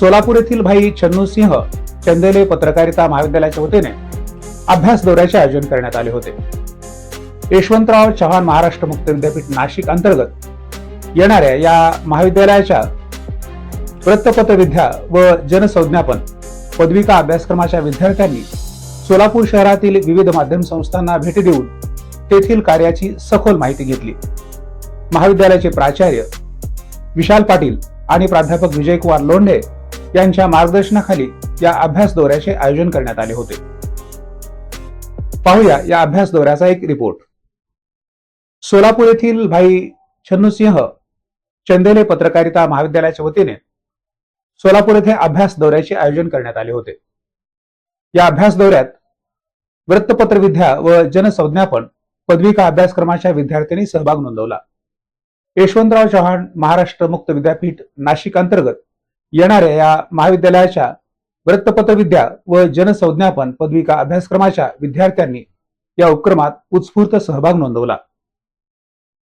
सोलापूर येथील भाई छन्नू सिंह चंदेले पत्रकारिता महाविद्यालयाच्या वतीने अभ्यास दौऱ्याचे आयोजन करण्यात आले होते। यशवंतराव चव्हाण महाराष्ट्र मुक्त विद्यापीठ नाशिक अंतर्गत येणाऱ्या या महाविद्यालयाच्या वृत्तपत्र विद्या व जनसंज्ञापन पदविका अभ्यासक्रमाच्या विद्यार्थ्यांनी सोलापूर शहरातील विविध माध्यम संस्थांना भेटी देऊन तेथील कार्याची सखोल माहिती घेतली। महाविद्यालयाचे प्राचार्य विशाल पाटील आणि प्राध्यापक विजयकुमार लोंढे यांच्या मार्गदर्शनाखाली या अभ्यास दौऱ्याचे आयोजन करण्यात आले होते। पाहूया या अभ्यास दौऱ्याचा एक रिपोर्ट। सोलापूर येथील भाई छन्नू सिंह चंदेले पत्रकारिता महाविद्यालयाच्या वतीने सोलापूर येथे अभ्यास दौऱ्याचे आयोजन करण्यात आले होते। या अभ्यास दौऱ्यात वृत्तपत्र विद्या व जनसंज्ञापन पदविका अभ्यासक्रमाच्या विद्यार्थ्यांनी सहभाग नोंदवला। यशवंतराव चव्हाण महाराष्ट्र मुक्त विद्यापीठ नाशिक अंतर्गत येणाऱ्या या महाविद्यालयाच्या वृत्तपत्र विद्या व जनसंज्ञापन पदविका अभ्यासक्रमाच्या विद्यार्थ्यांनी या उपक्रमात उत्स्फूर्त सहभाग नोंदवला।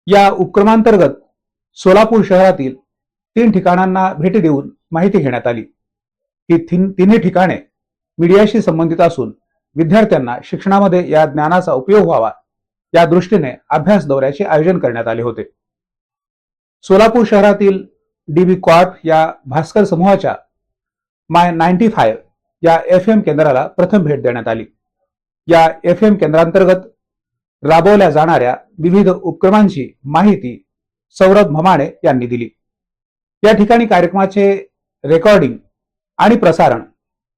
या उपक्रमांतर्गत सोलापूर शहरातील 3 ठिकाणांना भेटी देऊन माहिती घेण्यात आली। ही तिन्ही ठिकाणे मीडियाशी संबंधित असून विद्यार्थ्यांना शिक्षणामध्ये या ज्ञानाचा उपयोग व्हावा या दृष्टीने अभ्यास दौऱ्याचे आयोजन करण्यात आले होते। सोलापूर शहरातील डीबी कॉर्प या भास्कर समूहाच्या माय 95 या FM केंद्राला प्रथम भेट देण्यात आली। या FM केंद्रांतर्गत राबवल्या जाणाऱ्या विविध उपक्रमांची माहिती सौरभ भमाणे यांनी दिली। या ठिकाणी कार्यक्रमाचे रेकॉर्डिंग आणि प्रसारण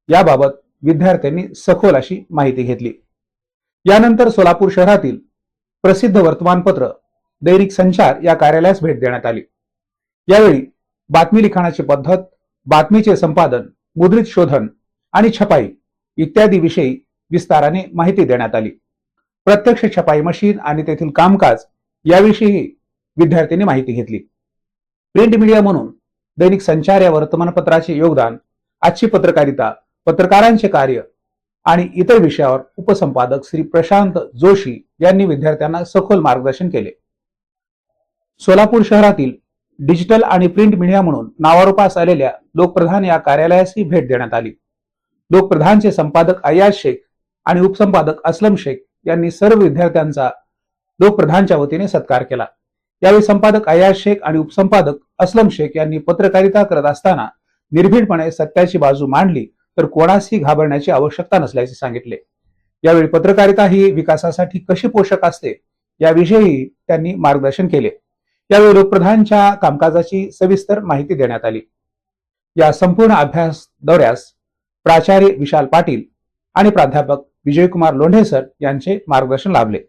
याबाबत विद्यार्थ्यांनी सखोल अशी माहिती घेतली। यानंतर सोलापूर शहरातील प्रसिद्ध वर्तमानपत्र दैनिक संचार या कार्यालयास भेट देण्यात आली। यावेळी बातमी लिखाणाची पद्धत, बातमीचे संपादन, मुद्रित शोधन आणि छपाई इत्यादी विषयी विस्ताराने माहिती देण्यात आली। प्रत्यक्ष छपाई मशीन आणि तेथील कामकाज याविषयी विद्यार्थ्यांनी माहिती घेतली। प्रिंट मीडिया म्हणून दैनिक संचार या वर्तमानपत्राचे योगदान, आजची पत्रकारिता, पत्रकारांचे कार्य आणि इतर विषयावर उपसंपादक श्री प्रशांत जोशी यांनी विद्यार्थ्यांना सखोल मार्गदर्शन केले। सोलापूर शहरातील डिजिटल आणि प्रिंट मीडिया म्हणून नावारूपास आलेल्या लोकप्रधान या कार्यालयासही भेट देण्यात आली। लोकप्रधानचे संपादक अय्याज शेख आणि उपसंपादक असलम शेख यांनी सर्व विद्यार्थ्यांचा लोकप्रधानच्या वतीने सत्कार केला। यावेळी संपादक अय्याज शेख आणि उपसंपादक असलम शेख यांनी पत्रकारिता करत असताना निर्भीडपणे सत्याची बाजू मांडली तर कोणासही घाबरण्याची आवश्यकता नसल्याचे सांगितले। यावेळी पत्रकारिता ही विकासासाठी कशी पोषक असते याविषयी त्यांनी मार्गदर्शन केले। यावेळी लोकप्रधानच्या कामकाजाची सविस्तर माहिती देण्यात आली। या संपूर्ण अभ्यास दौऱ्यास प्राचार्य विशाल पाटील आणि प्राध्यापक विजयकुमार लोंढे सर यांचे मार्गदर्शन लाभले।